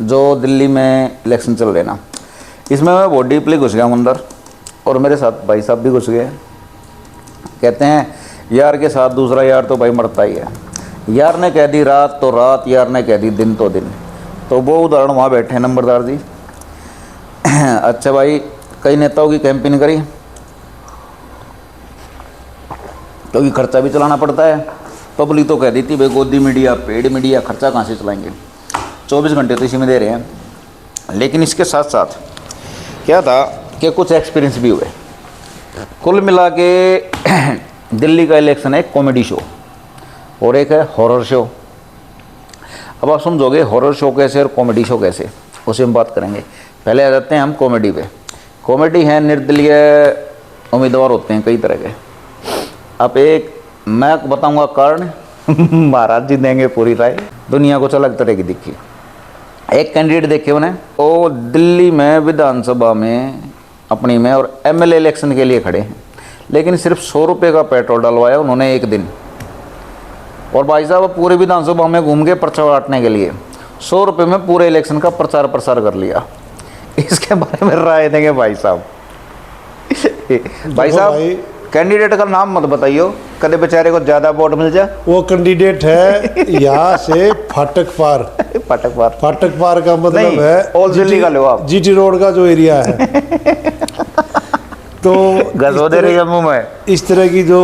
जो दिल्ली में इलेक्शन चल रहे ना, इसमें मैं बहुत डीपली घुस गया हूँ अंदर, और मेरे साथ भाई साहब भी घुस गए। कहते हैं यार के साथ दूसरा यार तो भाई मरता ही है। यार ने कह दी रात तो रात, यार ने कह दी दिन तो दिन। तो वो उदाहरण वहाँ बैठे हैं नंबरदार जी। अच्छा भाई, कई नेताओं की कैंपेन करी, क्योंकि खर्चा भी चलाना पड़ता है। पब्लिक तो कह देती भाई गोदी मीडिया, पेड मीडिया, खर्चा कहाँ से चलाएंगे, 24 घंटे तो इसी में दे रहे हैं। लेकिन इसके साथ साथ क्या था कि कुछ एक्सपीरियंस भी हुए। कुल मिला के दिल्ली का इलेक्शन है कॉमेडी शो और एक है हॉरर शो। अब आप समझोगे हॉरर शो कैसे और कॉमेडी शो कैसे, उसे हम बात करेंगे। पहले आ जाते हैं हम कॉमेडी पे। कॉमेडी है, निर्दलीय उम्मीदवार होते हैं कई तरह के। अब एक मैं बताऊंगा कारण, महाराज जी देंगे पूरी राय, दुनिया कुछ अलग तरह की दिखी। एक कैंडिडेट देखे उन्हें, वो दिल्ली में विधानसभा में अपनी में और एमएलए इलेक्शन के लिए खड़े हैं, लेकिन सिर्फ 100 रुपये का पेट्रोल डलवाया उन्होंने एक दिन। और भाई साहब पूरे विधानसभा में घूम के पर्चा बांटने के लिए 100 रुपये में पूरे इलेक्शन का प्रचार प्रसार कर लिया। इसके बारे में राय देंगे भाई साहब। भाई साहब कैंडिडेट का नाम मत बताइयो, कदे बेचारे को ज़्यादा वोट मिल जाए। वो कैंडिडेट है यहाँ से फाटक पार। फाटक पार, फाटक पार का मतलब है ओल्ड दिल्ली का लो आप, जीटी रोड का जो एरिया है। तो गजोदरी जम्मू में इस तरह की जो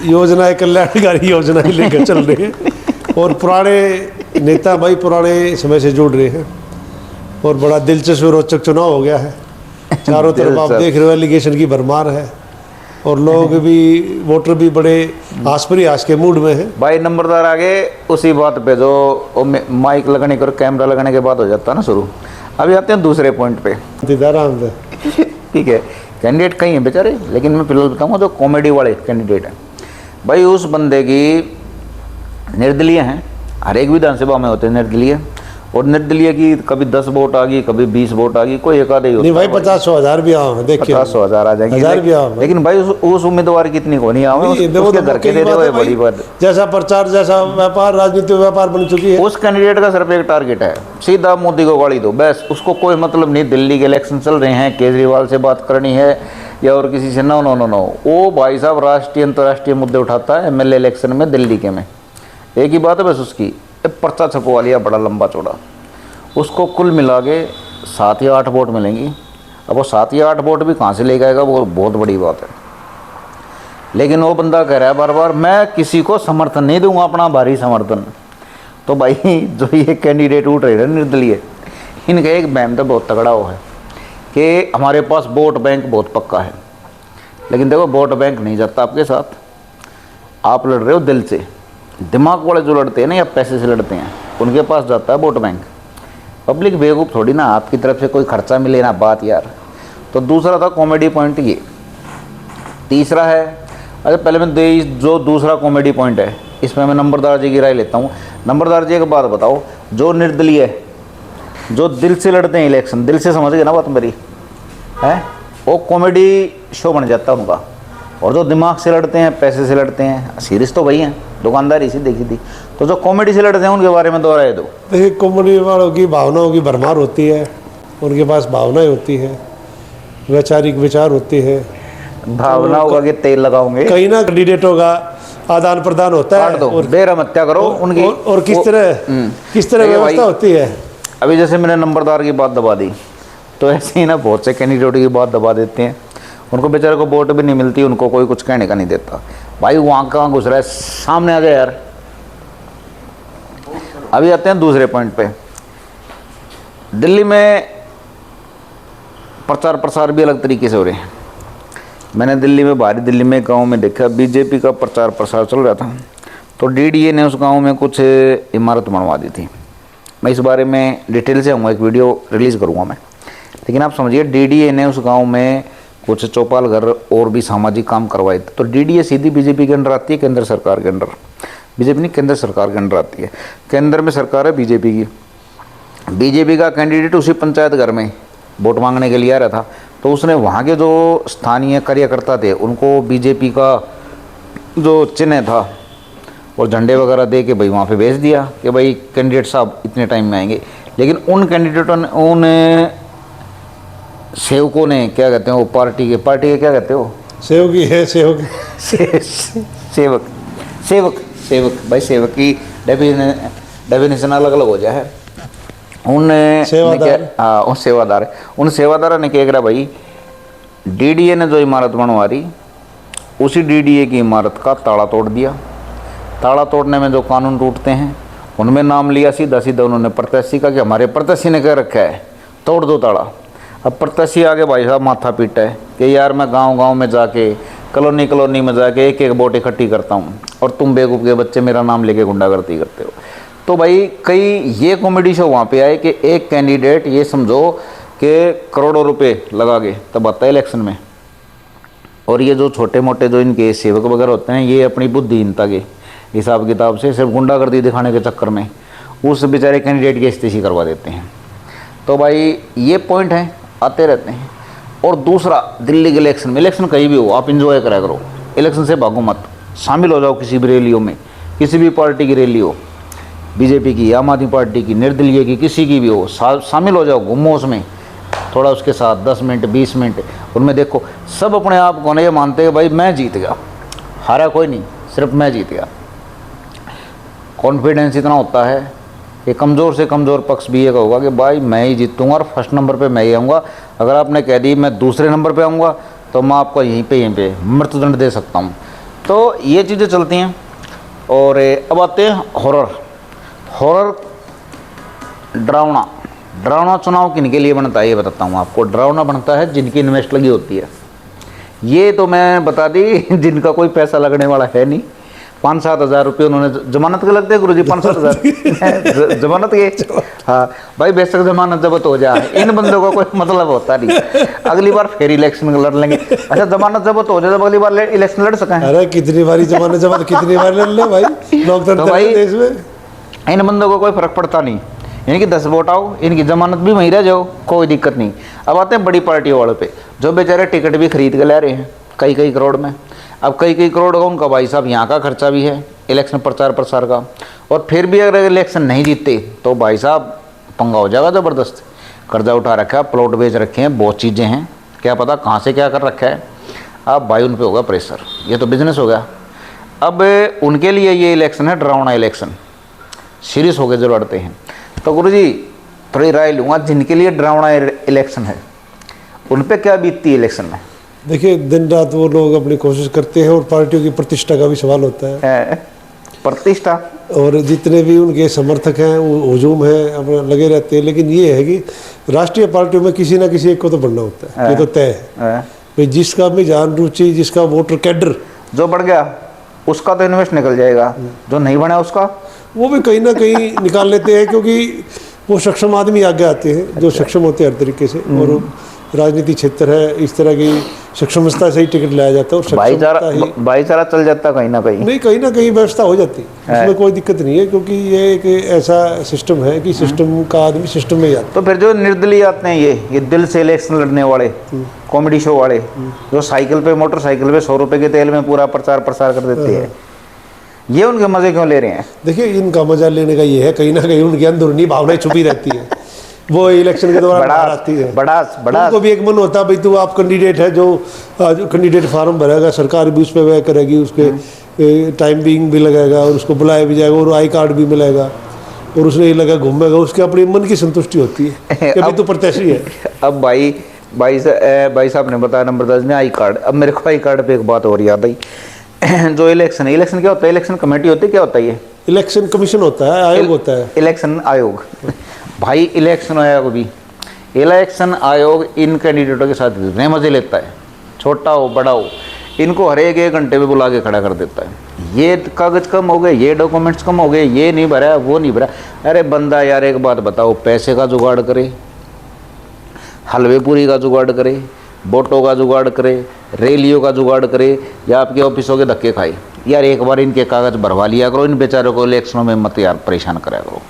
योजनाएं, कल्याणकारी योजनाएं लेकर चल रहे हैं, और पुराने नेता भाई पुराने समय से जुड़ रहे हैं, और बड़ा दिलचस्प रोचक चुनाव हो गया है। चारों तरफ आप देख रहे हो एलिगेशन की भरमार है, और लोग भी, वोटर भी बड़े आसपरी आज के मूड में है। भाई नंबरदार आगे उसी बात पे जो माइक लगाने और कैमरा लगाने के बाद हो जाता है ना शुरू। अभी आते हैं दूसरे पॉइंट पे। ठीक है, कैंडिडेट कहीं हैं बेचारे, लेकिन मैं फिलहाल बताऊंगा जो कॉमेडी वाले कैंडिडेट हैं। भाई उस बंदे की निर्दलीय हैं, हर एक विधानसभा में होते हैं निर्दलीय, और निर्दलीय की कभी 10 वोट आ गई, कभी 20 वोट आ गई, कोई एक आधे ही होता नहीं भाई 50,000 भी आओ, देखिए 50,000 आ जाएंगे, 1000 भी आओ। लेकिन भाई उस उम्मीदवार की इतनी को नहीं आओ, उसके घर के दे दे, बड़ी बात। जैसा प्रचार, जैसा व्यापार, राजनीतिक व्यापार बन चुकी है। उस कैंडिडेट का सिर्फ एक टारगेट है, सीधा मोदी को गाड़ी दो, बस। उसको कोई मतलब नहीं दिल्ली के इलेक्शन चल रहे हैं, केजरीवाल से बात करनी है या और किसी से, नो नो नो नो। वो भाई साहब राष्ट्रीय अंतर्राष्ट्रीय मुद्दे उठाता है एमएलए इलेक्शन में दिल्ली के में। एक ही बात है बस, उसकी पर्चा छपवा लिया बड़ा लंबा चौड़ा, उसको कुल मिला के 7 या 8 वोट मिलेंगी। अब वो 7 या 8 वोट भी कहाँ से लेके आएगा, वो बहुत बड़ी बात है। लेकिन वो बंदा कह रहा है बार बार मैं किसी को समर्थन नहीं दूंगा, अपना भारी समर्थन। तो भाई जो ये कैंडिडेट उठ रहे हैं निर्दलीय, इनका एक बैम तो बहुत तगड़ा वो है कि हमारे पास वोट बैंक बहुत पक्का है। लेकिन देखो वोट बैंक नहीं जाता आपके साथ, आप लड़ रहे हो दिल से। दिमाग वाले जो लड़ते हैं ना या पैसे से लड़ते हैं, उनके पास जाता है वोट बैंक। पब्लिक बेवकूफ़ थोड़ी ना, आपकी तरफ से कोई खर्चा मिले ना बात यार। तो दूसरा था कॉमेडी पॉइंट ये। तीसरा है, अच्छा पहले मैं जो दूसरा कॉमेडी पॉइंट है इसमें मैं नंबरदार जी की राय लेता हूँ। नंबरदार जी एक बात बताओ, जो निर्दलीय है, जो दिल से लड़ते हैं इलेक्शन, दिल से समझ गए ना बात मेरी है, वो कॉमेडी शो बन जाता है उनका। और जो दिमाग से लड़ते हैं, पैसे से लड़ते हैं, सीरीज तो वही हैं, दुकानदारी से देखी थी। तो जो कॉमेडी से लड़ते हैं उनके बारे में दोहराए दो। देखिए कॉमेडी वालों की भावनाओं की भरमार होती है, उनके पास भावनाएं होती है, वैचारिक विचार होते हैं, भावनाओं का तेल लगाओगे, कहीं ना कैंडिडेटों का आदान प्रदान होता है, और बेरहम हत्या करो उनकी। और किस तरह व्यवस्था होती है। अभी जैसे मैंने नंबरदार की बात दबा दी, तो ऐसे ही ना बहुत से कैंडिडेट की बात दबा देते हैं, उनको बेचारे को वोट भी नहीं मिलती, उनको कोई कुछ कहने का नहीं देता। भाई वहाँ कहाँ घुस रहा है, सामने आ जाए यार। अभी आते हैं दूसरे पॉइंट पे। दिल्ली में प्रचार प्रसार भी अलग तरीके से हो रहे हैं। मैंने दिल्ली में, बाहरी दिल्ली में गांव में देखा बीजेपी का प्रचार प्रसार चल रहा था, तो डीडीए ने उस गांव में कुछ इमारत बनवा दी थी। मैं इस बारे में डिटेल से आऊँगा, एक वीडियो रिलीज़ करूँगा मैं। लेकिन आप समझिए डीडीए ने उस गाँव में कुछ चौपाल घर और भी सामाजिक काम करवाए थे। तो डीडीए सीधी बीजेपी के अंडर आती है, केंद्र सरकार के अंडर, बीजेपी नहीं केंद्र सरकार के अंडर आती है। केंद्र में सरकार है बीजेपी की। बीजेपी का कैंडिडेट उसी पंचायत घर में वोट मांगने के लिए आ रहा था, तो उसने वहाँ के जो स्थानीय कार्यकर्ता थे उनको बीजेपी का जो चिन्ह था और झंडे वगैरह दे के भाई वहाँ पे भेज दिया कि भाई कैंडिडेट साहब इतने टाइम में आएंगे। लेकिन उन कैंडिडेटों ने, उन सेवकों ने, क्या कहते हैं वो पार्टी के क्या कहते हो, सेवक ही है, सेवक। सेवक सेवक सेवक भाई, सेवक की डेफिनेशन अलग अलग हो जाए। उन सेवादार। हाँ, उन सेवादार, उन सेवादारों ने क्या करा भाई, डीडीए ने जो इमारत बनवा रही, उसी डीडीए की इमारत का ताला तोड़ दिया। ताला तोड़ने में जो कानून टूटते हैं उनमें नाम लिया, सीधा सीधा उन्होंने प्रत्याशी का कि हमारे प्रत्याशी ने कह रखा है तोड़ दो ताला। अब प्रत्याशी आगे भाई साहब माथा पीटा है कि यार मैं गांव गांव में जाके, कॉलोनी कॉलोनी में जाके एक एक वोट इकट्ठी करता हूँ और तुम बेवकूफ़ के बच्चे मेरा नाम लेके गुंडागर्दी करते हो। तो भाई कई ये कॉमेडी शो वहाँ पे आए कि एक कैंडिडेट, ये समझो कि करोड़ों रुपए लगा के तब आता है इलेक्शन में, और ये जो छोटे मोटे जो इनके सेवक वगैरह होते हैं, ये अपनी बुद्धिहीनता के हिसाब किताब से सिर्फ गुंडागर्दी दिखाने के चक्कर में उस बेचारे कैंडिडेट की इस्तीफा करवा देते हैं। तो भाई ये पॉइंट है, आते रहते हैं। और दूसरा, दिल्ली के इलेक्शन में, इलेक्शन कहीं भी हो आप इंजॉय करा करो, इलेक्शन से भागो मत, शामिल हो जाओ किसी भी रैलियों में, किसी भी पार्टी की रैली हो, बीजेपी की, आम आदमी पार्टी की, निर्दलीय की, किसी की भी हो, शामिल हो जाओ, घूमो उसमें थोड़ा, उसके साथ 10 मिनट 20 मिनट उनमें देखो। सब अपने आप को ये मानते हैं भाई मैं जीत गया, हारा कोई नहीं, सिर्फ मैं जीत गया। कॉन्फिडेंस इतना होता है कि कमज़ोर से कमज़ोर पक्ष भी ये होगा कि भाई मैं ही जीतूंगा और फर्स्ट नंबर पे मैं ही आऊँगा। अगर आपने कह दी मैं दूसरे नंबर पे आऊँगा तो मैं आपको यहीं पे मृत्युदंड दे सकता हूँ। तो ये चीज़ें चलती हैं। और अब आते हैं हॉरर डरावना चुनाव किनके लिए बनता है ये बताता हूँ आपको। डरावना बनता है जिनकी इन्वेस्ट लगी होती है। ये तो मैं बता दी जिनका कोई पैसा लगने वाला है नहीं। 5-7 हज़ार रुपये उन्होंने जमानत के लगते हैं गुरुजी, 5-7 हज़ार जमानत के। हाँ भाई, बेशक जमानत जब्त हो जाए, इन बंदों का कोई मतलब होता नहीं। अगली बार फिर इलेक्शन लड़ लेंगे। अच्छा जमानत जब्त हो जाए जब अगली बार इलेक्शन लड़ सकें। अरे कितनी बारी जमानत जब्त, कितनी बार लड़ ले भाई, लोकतंत्र भाई देश में। इन बंदों को कोई फर्क पड़ता नहीं, इनकी 10 वोट आओ, इनकी जमानत भी वहीं रह जाओ, कोई दिक्कत नहीं। अब आते हैं बड़ी पार्टियों वालों पे, जो बेचारे टिकट भी खरीद के ले रहे हैं कई करोड़ में। अब कई करोड़ का उनका भाई साहब यहाँ का खर्चा भी है, इलेक्शन प्रचार प्रसार का, और फिर भी अगर इलेक्शन नहीं जीतते तो भाई साहब पंगा हो जाएगा ज़बरदस्त। कर्जा उठा रखा है, प्लॉट बेच रखे हैं, बहुत चीज़ें हैं, क्या पता कहाँ से क्या कर रखा है। अब भाई उन पर होगा प्रेशर, ये तो बिजनेस हो गया। अब उनके लिए ये इलेक्शन है डरावना इलेक्शन, सीरियस होकर जो लड़ते हैं। तो गुरुजी थोड़ी राय लूँगा, जिनके लिए डरावना इलेक्शन है उन पर क्या बीतती है इलेक्शन में? देखिए दिन रात वो लोग अपनी कोशिश करते हैं, और पार्टियों की प्रतिष्ठा का भी सवाल होता है। प्रतिष्ठा, और जितने भी उनके समर्थक हैं वो हुजूम है अपना लगे रहते हैं। लेकिन ये है कि राष्ट्रीय पार्टियों में किसी ना किसी एक को तो बढ़ना होता है, ये तो तय है भाई। जिसका भी जान रुचि, जिसका वोटर कैडर जो बढ़ गया उसका तो इन्वेस्ट निकल जाएगा, जो नहीं बना उसका वो भी कहीं ना कहीं निकाल लेते हैं, क्योंकि वो सक्षम आदमी आगे आते हैं जो सक्षम होते हैं हर तरीके से। और राजनीति क्षेत्र है, इस तरह की सक्षमता से ही टिकट लाया जाता है, और भाईचारा चल जाता कहीं ना कहीं व्यवस्था हो जाती है, उसमें कोई दिक्कत नहीं है, क्योंकि ये एक ऐसा सिस्टम है कि सिस्टम का आदमी सिस्टम में ही आता है। तो फिर जो निर्दलीय आते हैं, ये दिल से इलेक्शन लड़ने वाले कॉमेडी शो वाले, जो साइकिल पे मोटरसाइकिल पे 100 रुपये के तेल में पूरा प्रचार प्रसार कर देते हैं, ये उनके मजे क्यों ले रहे हैं? देखिए इनका मजा लेने का ये है, कहीं ना कहीं उनकी अंदरूनी भावनाएं छुपी रहती है, वो इलेक्शन के दौरान बाहर आती है। बड़ा उनको भी एक मन होता है भाई, तो आप कैंडिडेट है, जो कैंडिडेट फार्म भरेगा, सरकार भी उस पर व्यय करेगी, उसके टाइम भी लगेगा, और उसको बुलाया भी जाएगा, और आई कार्ड भी मिलेगा, और उसने ये लगा घूमेगा, उसके अपनी मन की संतुष्टि होती है कि तो प्रत्याशी है। अब भाई साहब ने बताया नंबरदार ने आई कार्ड। अब मेरे को आई कार्ड पे एक बात और याद आई। जो इलेक्शन क्या होता है? इलेक्शन कमेटी होती है, क्या होता है ये? इलेक्शन कमीशन होता है, आयोग होता है, इलेक्शन आयोग। भाई इलेक्शन आयोग इन कैंडिडेटों के साथ इतने मजे लेता है, छोटा हो बड़ा हो, इनको हर एक घंटे में बुला के खड़ा कर देता है। ये कागज़ कम हो गए, ये डॉक्यूमेंट्स कम हो गए, ये नहीं भरा, वो नहीं भरा। अरे बंदा यार एक बात बताओ, पैसे का जुगाड़ करे, हलवे पूरी का जुगाड़ करे, वोटों का जुगाड़ करे, रैलियों का जुगाड़ करे, या आपके ऑफिसों के धक्के खाए। यार एक बार इनके कागज़ भरवा लिया करो, इन बेचारों को इलेक्शनों में मत यार परेशान कराया करो,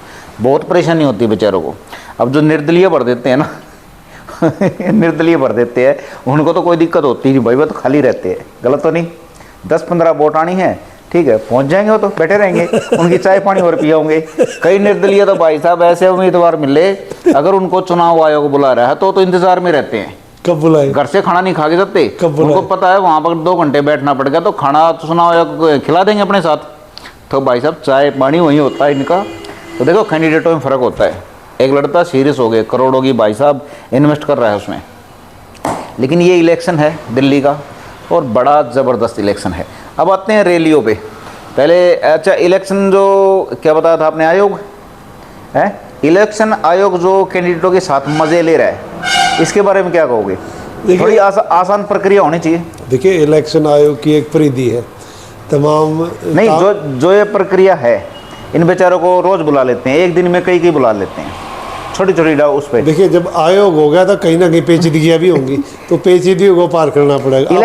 बहुत परेशानी होती है बेचारों को। अब जो निर्दलीय भर देते हैं ना निर्दलीय भर देते हैं, उनको तो कोई दिक्कत होती नहीं भाई, वो तो खाली रहते हैं। गलत तो नहीं? 10-15 वोट आनी है, ठीक है, पहुंच जाएंगे वो तो बैठे रहेंगे, उनकी चाय पानी और पियाओगे। कई निर्दलीय तो भाई साहब ऐसे उम्मीदवार मिले, अगर उनको चुनाव आयोग बुला रहा है तो इंतजार में रहते हैं, कब बुलाए, घर से खाना नहीं खा के जाते, कब बुलाए? उनको पता है वहां पर 2 घंटे बैठना पड़ेगा, तो खाना तो चुनाव आयोग खिला देंगे अपने साथ। तो भाई साहब चाय पानी वहीं होता है इनका। तो देखो कैंडिडेटों में फ़र्क होता है। एक लड़का सीरियस हो गए, करोड़ों की भाई साहब इन्वेस्ट कर रहा है उसमें, लेकिन ये इलेक्शन है दिल्ली का और बड़ा ज़बरदस्त इलेक्शन है। अब आते हैं रैलियों पे। पहले अच्छा इलेक्शन जो क्या बताया था आपने, आयोग है, इलेक्शन आयोग जो कैंडिडेटों के साथ मज़े ले रहा है, इसके बारे में क्या कहोगे? थोड़ी आसान प्रक्रिया होनी चाहिए। देखिए इलेक्शन आयोग की एक परिधि है, तमाम नहीं जो ये प्रक्रिया है, इन बेचारों को रोज़ बुला लेते हैं, एक दिन में कई बुला लेते हैं, छोटी छोटी डाउ उस पर। देखिए जब आयोग हो गया तो कहीं ना कहीं पेचीदगियाँ भी होंगी, तो पेचीदगियों को पार करना पड़ेगा।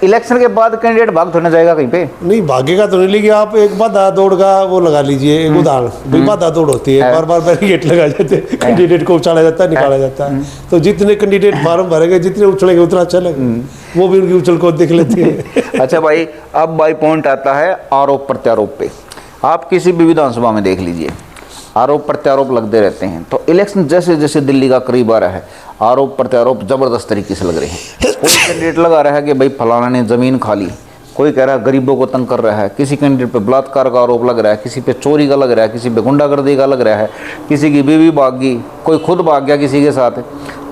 इलेक्शन के बाद कैंडिडेट भाग थोड़ा जाएगा कहीं पे? नहीं भागेगा तो नहीं, लेकिन आप एक बाधा दौड़ का वो लगा लीजिए, एक उदाहरण, भाई बाधा दौड़ होती है, बार बार बैरिकेड लगाए जाते हैं, कैंडिडेट को उछाला जाता है, निकाला जाता है, तो जितने कैंडिडेट फार्म भरेंगे, जितने उछलेंगे उतना चलेगा, वो भी उनकी उछल को देख लेते हैं। अच्छा भाई, अब भाई पॉइंट आता है आरोप प्रत्यारोप पे। आप किसी भी विधानसभा में देख लीजिए, आरोप प्रत्यारोप लगते रहते हैं। तो इलेक्शन जैसे जैसे दिल्ली का करीब आ रहा है, आरोप प्रत्यारोप जबरदस्त तरीके से लग रहे हैं। कोई कैंडिडेट लगा रहा है कि भाई फलाना ने ज़मीन खा ली, कोई कह रहा है गरीबों को तंग कर रहा है, किसी कैंडिडेट पे बलात्कार का आरोप लग रहा है, किसी पे चोरी का लग रहा है, किसी पे गुंडागर्दी का लग रहा है, किसी की बीवी भाग गई, कोई खुद भाग गया किसी के साथ।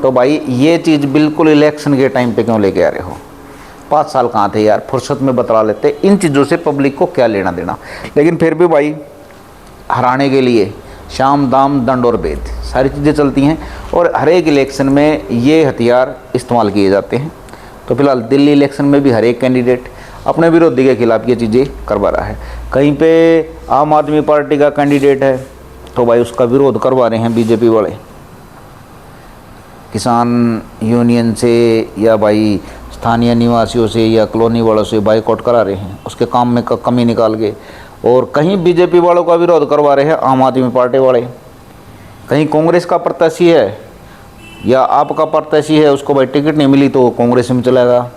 तो भाई ये चीज़ बिल्कुल इलेक्शन के टाइम पे क्यों लेके आ रहे हो? 5 साल कहाँ थे यार, फुर्सत में बतला लेते। इन चीज़ों से पब्लिक को क्या लेना देना। लेकिन फिर भी भाई हराने के लिए शाम दाम दंड और भेद सारी चीज़ें चलती हैं, और हर एक इलेक्शन में ये हथियार इस्तेमाल किए जाते हैं। तो फिलहाल दिल्ली इलेक्शन में भी हर एक कैंडिडेट अपने विरोधी के खिलाफ ये चीज़ें करवा रहा है। कहीं पे आम आदमी पार्टी का कैंडिडेट है तो भाई उसका विरोध करवा रहे हैं बीजेपी वाले, किसान यूनियन से या भाई स्थानीय निवासियों से या कॉलोनी वालों से बाइकआउट करा रहे हैं, उसके काम में कमी निकाल के। और कहीं बीजेपी वालों का विरोध करवा रहे हैं आम आदमी पार्टी वाले। कहीं कांग्रेस का प्रत्याशी है या आपका प्रत्याशी है, उसको भाई टिकट नहीं मिली तो कांग्रेस में चलेगा,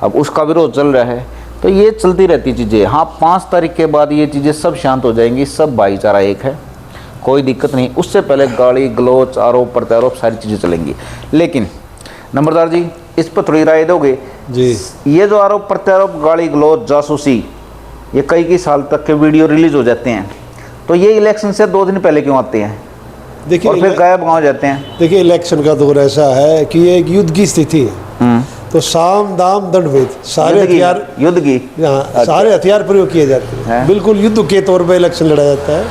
अब उसका विरोध चल रहा है। तो ये चलती रहती चीज़ें। हाँ 5 तारीख के बाद ये चीज़ें सब शांत हो जाएंगी, सब भाईचारा एक है, कोई दिक्कत नहीं। उससे पहले गाली गलोच आरोप प्रत्यारोप सारी चीज़ें चलेंगी। लेकिन नंबरदार जी इस पर थोड़ी राय दोगे जी? ये जो आरोप प्रत्यारोप गाली गलोच जासूसी ये कई साल तक के वीडियो रिलीज हो जाते हैं, तो ये इलेक्शन से 2 दिन पहले क्यों आते हैं? देखिए और फिर गायब हो जाते हैं। देखिए इलेक्शन का दौर ऐसा है कि ये एक युद्ध की स्थिति है, तो साम दाम दंड भेद सारे हथियार युद्ध की सारे हथियार प्रयोग किए जाते हैं, बिल्कुल युद्ध के तौर पर इलेक्शन लड़ा जाता है।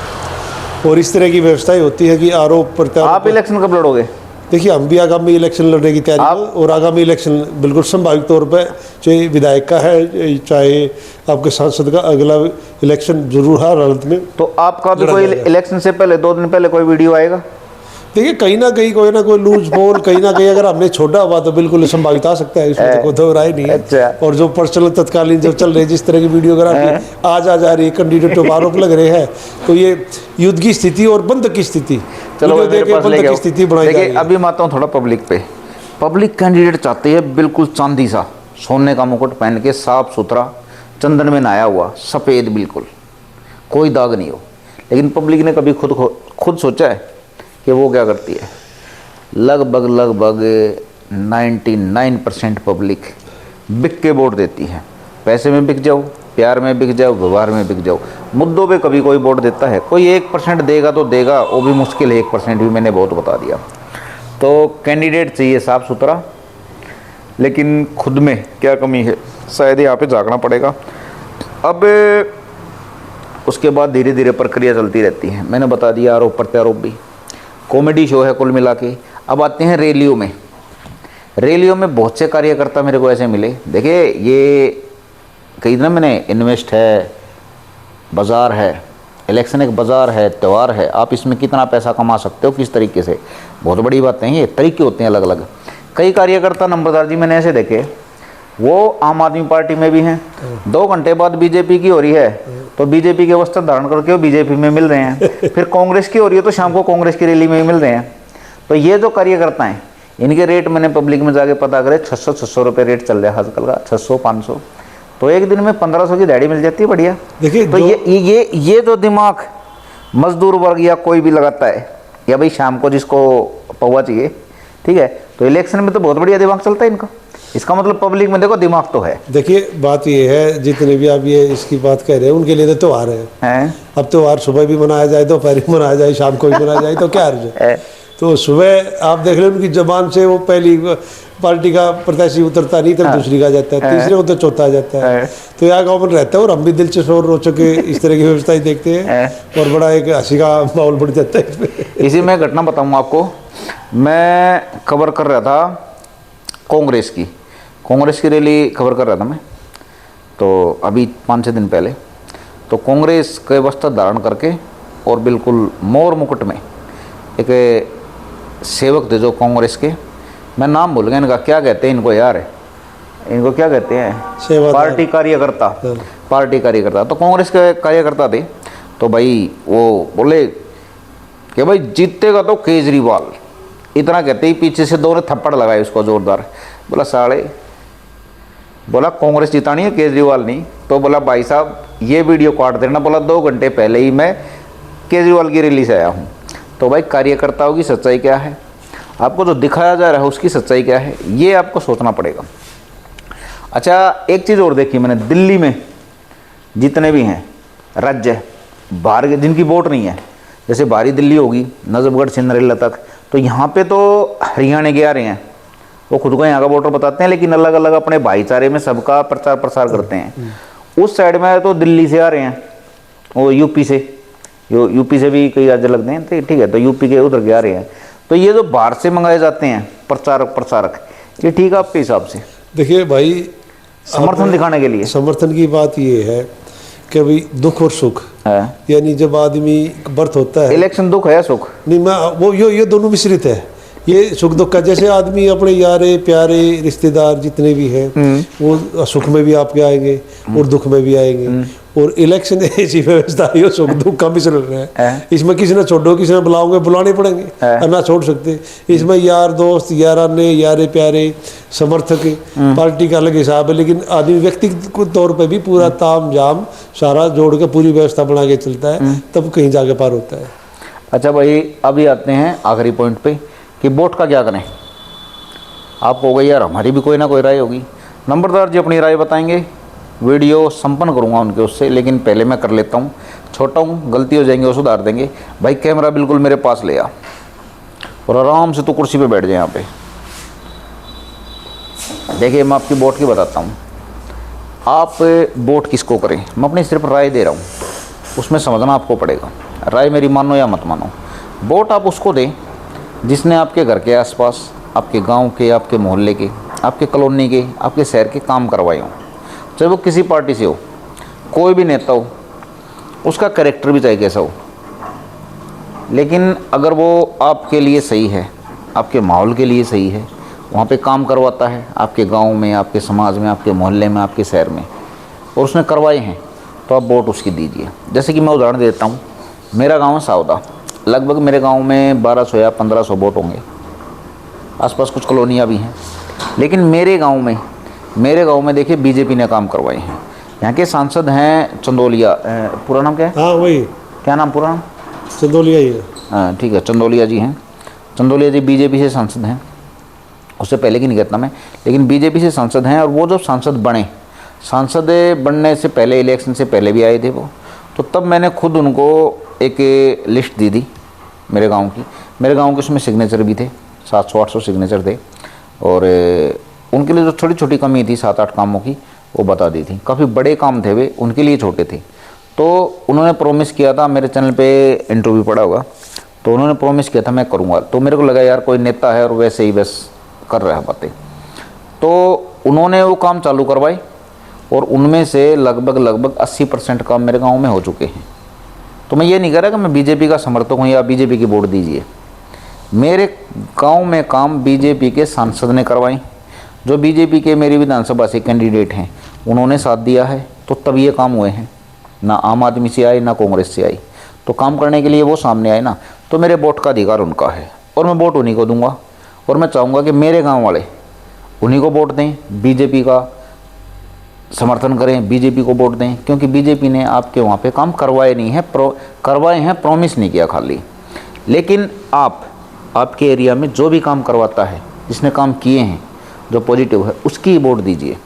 और इस तरह की व्यवस्थाएं होती है कि आरोप प्रत्यारोप। आप इलेक्शन कब लड़ोगे? देखिए हम भी आगामी इलेक्शन लड़ने की तैयारी है, और आगामी इलेक्शन बिल्कुल संभावित तौर पर चाहे विधायक का है चाहे आपके सांसद का, अगला इलेक्शन जरूर है अदालत में। तो आपका भी कोई इलेक्शन से पहले 2 दिन पहले कोई वीडियो आएगा? देखिए कहीं ना कोई लूज बोल कहीं ना कहीं अगर हमने छोड़ा हुआ तो बिल्कुल संभावित आ सकता है, इसमें तो कोई दो राय नहीं है। अच्छा। और जो पर्सनल तत्कालीन जो चल रहे जिस तरह की वीडियोग्राफी आज आ जा रही है, कैंडिडेटों पर आरोप लग रहे हैं, तो ये युद्ध की स्थिति और बंद की स्थिति, चलो बंद की स्थिति बनाई जा रही है। अभी मैं आता हूँ थोड़ा पब्लिक पे। पब्लिक कैंडिडेट चाहते हैं बिल्कुल चांदी सा, सोने का मुकुट पहन के, साफ सुथरा, चंदन में नहाया हुआ, सफ़ेद, बिल्कुल कोई दाग नहीं हो। लेकिन पब्लिक ने कभी खुद सोचा है कि वो क्या करती है? लगभग 99% पब्लिक बिक के वोट देती है। पैसे में बिक जाओ, प्यार में बिक जाओ, व्यवहार में बिक जाओ, मुद्दों पे कभी कोई वोट देता है? कोई 1% देगा तो देगा, वो भी मुश्किल है, 1% भी मैंने बहुत बता दिया। तो कैंडिडेट चाहिए साफ़ सुथरा, लेकिन खुद में क्या कमी है शायद यहाँ पे झांकना पड़ेगा। अब उसके बाद धीरे धीरे प्रक्रिया चलती रहती है। मैंने बता दिया आरोप प्रत्यारोप भी, कॉमेडी शो है कुल मिला के। अब आते हैं रैलियों में। रैलियों में बहुत से कार्यकर्ता मेरे को ऐसे मिले, देखिए ये कई दिन मैंने इन्वेस्ट है, बाज़ार है, इलेक्शन एक बाज़ार है, त्यौहार है, आप इसमें कितना पैसा कमा सकते हो, किस तरीके से, बहुत बड़ी बातें हैं, ये तरीके होते हैं अलग अलग। कई कार्यकर्ता नंबरदार जी मैंने ऐसे देखे, वो आम आदमी पार्टी में भी हैं, 2 घंटे बाद बीजेपी की हो रही है तो बीजेपी के वस्त्र धारण करके वो बीजेपी में मिल रहे हैं, फिर कांग्रेस की हो रही है तो शाम को कांग्रेस की रैली में मिल रहे हैं। तो ये जो कार्यकर्ता हैं इनके रेट मैंने पब्लिक में जाके पता करे, 600 रुपये रेट चल रहा है आजकल का, 600 500। तो एक दिन में 1500 की दिहाड़ी मिल जाती है, बढ़िया। देखिए तो ये जो दिमाग मजदूर वर्ग या कोई भी लगाता है, या भाई शाम को जिसको पौवा चाहिए, ठीक है, तो इलेक्शन में तो बहुत बढ़िया दिमाग चलता है इनका। इसका मतलब पब्लिक में देखो दिमाग तो है। देखिए बात ये है, जितने भी आप ये इसकी बात कह रहे हैं उनके लिए तो त्योहार है। अब त्योहार सुबह भी मनाया जाए, दोपहर भी मनाया जाए, शाम को भी मनाया जाए, तो क्या अर्ज है। तो सुबह आप देख रहे हैं उनकी जबान से वो पहली पार्टी का प्रत्याशी उतरता नहीं, तब दूसरी का जाता है, तीसरे को तो चौथा आ जाता है। तो यहाँ गाँव में रहता है और हम भी दिलचस्प और रोचक इस तरह की व्यवस्थाएं देखते हैं और बड़ा एक हंसी का माहौल बढ़ जाता है इसमें। इसी में घटना बताऊंगा आपको। मैं खबर कर रहा था कांग्रेस की रैली खबर कर रहा था मैं, तो अभी 5-6 दिन पहले। तो कांग्रेस के वस्त्र धारण करके और बिल्कुल मोर मुकुट में एक सेवक थे जो कांग्रेस के, मैं नाम भूल गया इनका, क्या कहते हैं इनको यार, इनको क्या कहते हैं, पार्टी कार्यकर्ता। तो कांग्रेस के कार्यकर्ता थे। तो भाई वो बोले कि भाई जीतेगा तो केजरीवाल, इतना कहते ही पीछे से दो ने थप्पड़ लगाए उसको जोरदार। बोला साले, बोला कांग्रेस जितानी है, केजरीवाल नहीं। तो बोला भाई साहब ये वीडियो काट देना, बोला 2 घंटे पहले ही मैं केजरीवाल की रैली से आया हूँ। तो भाई कार्यकर्ताओं की सच्चाई क्या है, आपको जो दिखाया जा रहा है उसकी सच्चाई क्या है, ये आपको सोचना पड़ेगा। अच्छा एक चीज़ और देखी मैंने, दिल्ली में जितने भी हैं राज्य बाहर के जिनकी वोट नहीं है, जैसे बाहरी दिल्ली होगी, नजफगढ़ सिंदरेला तक, तो यहाँ पे तो हरियाणा के आ रहे हैं, वो खुद को यहाँ का वोटर बताते हैं, लेकिन अलग अलग अपने भाईचारे में सबका प्रचार प्रसार करते हैं। उस साइड में तो दिल्ली से आ रहे हैं, वो यूपी से भी कई राज्य लगते हैं, तो ठीक है, तो यूपी के उधर के आ रहे हैं। तो ये जो बाहर से मंगाए जाते हैं प्रचारक, ये ठीक है आपके हिसाब से? देखिए भाई, समर्थन दिखाने के लिए। समर्थन की बात ये है कि भाई दुख और सुख है, यानी जब आदमी बर्थ होता है, इलेक्शन दुख है या सुख? नहीं, मैं वो ये दोनों मिश्रित है, ये सुख दुख का। जैसे आदमी अपने यारे प्यारे रिश्तेदार जितने भी हैं वो सुख में भी आपके आएंगे और दुख में भी आएंगे। और इलेक्शन ऐसी व्यवस्था है, सुख दुख का मिश्रण है। इसमें किसी ने छोड़ो, किसी ने बुलाओगे, बुलाने पड़ेंगे और ना छोड़ सकते। इसमें यार दोस्त, याराने, यारे प्यारे, समर्थक, पार्टी का अलग हिसाब है, लेकिन आदमी व्यक्तिगत तौर पे भी पूरा ताम झाम सारा जोड़ के पूरी व्यवस्था बना के चलता है, तब कहीं जाके पार होता है। अच्छा भाई, अभी आते हैं आखिरी पॉइंट पे कि वोट का क्या करें। आप हो गई यार, हमारी भी कोई ना कोई राय होगी। नंबरदार जी अपनी राय बताएंगे, वीडियो संपन्न करूंगा उनके उससे, लेकिन पहले मैं कर लेता हूं, छोटा हूं, गलती हो जाएंगे वो सुधार देंगे। भाई कैमरा बिल्कुल मेरे पास ले आ और आराम से तो कुर्सी पे बैठ जाए यहाँ पे। देखिए मैं आपकी वोट की बताता हूँ, आप वोट किसको करें, मैं अपनी सिर्फ राय दे रहा हूँ, उसमें समझना आपको पड़ेगा। राय मेरी मानो या मत मानो, वोट आप उसको दें जिसने आपके घर के आसपास, आपके गांव के, आपके मोहल्ले के, आपके कॉलोनी के, आपके शहर के काम करवाए हों। चाहे वो किसी पार्टी से हो, कोई भी नेता हो, उसका कैरेक्टर भी चाहे कैसा हो, लेकिन अगर वो आपके लिए सही है, आपके माहौल के लिए सही है, वहाँ पे काम करवाता है आपके गांव में, आपके समाज में, आपके मोहल्ले में, आपके शहर में, और उसने करवाए हैं, तो आप वोट उसकी दीजिए। जैसे कि मैं उदाहरण देता हूँ, मेरा गाँव है सावदा, लगभग मेरे गांव में 1200 या 1500 वोट होंगे, आसपास कुछ कॉलोनियाँ भी हैं। लेकिन मेरे गांव में देखिए बीजेपी ने काम करवाए हैं। यहाँ के सांसद हैं चंदोलिया, पूरा नाम क्या है? हाँ वही, क्या नाम पूरा नाम? चंदोलिया ही है। हाँ ठीक है, चंदोलिया जी हैं। चंदोलिया जी बीजेपी से सांसद हैं, उससे पहले की नहीं कहता मैं, लेकिन बीजेपी से सांसद हैं। और वो जब सांसद बनने से पहले, इलेक्शन से पहले भी आए थे वो, तो तब मैंने खुद उनको एक लिस्ट दी थी मेरे गांव की उसमें सिग्नेचर भी थे, 700-800 सिग्नेचर थे। और उनके लिए जो छोटी छोटी कमी थी 7-8 कामों की, वो बता दी थी। काफ़ी बड़े काम थे वे, उनके लिए छोटे थे। तो उन्होंने प्रॉमिस किया था, मेरे चैनल पे इंटरव्यू पड़ा होगा, तो उन्होंने प्रॉमिस किया था मैं करूँगा। तो मेरे को लगा यार कोई नेता है और वैसे ही बस कर रहा है बातें, तो उन्होंने वो काम चालू करवाए और उनमें से लगभग 80% काम मेरे गाँव में हो चुके हैं। तो मैं ये नहीं कह रहा कि मैं बीजेपी का समर्थक हूँ या बीजेपी की वोट दीजिए। मेरे गांव में काम बीजेपी के सांसद ने करवाई, जो बीजेपी के मेरी विधानसभा से कैंडिडेट हैं, उन्होंने साथ दिया है, तो तब ये काम हुए हैं। ना आम आदमी से आए, ना कांग्रेस से आई, तो काम करने के लिए वो सामने आए ना, तो मेरे वोट का अधिकार उनका है और मैं वोट उन्हीं को दूंगा। और मैं चाहूँगा कि मेरे गाँव वाले उन्हीं को वोट दें, बीजेपी का समर्थन करें, बीजेपी को वोट दें, क्योंकि बीजेपी ने आपके वहाँ पे काम करवाए नहीं है, करवाए हैं, प्रॉमिस नहीं किया खाली। लेकिन आपके एरिया में जो भी काम करवाता है, जिसने काम किए हैं, जो पॉजिटिव है, उसकी वोट दीजिए।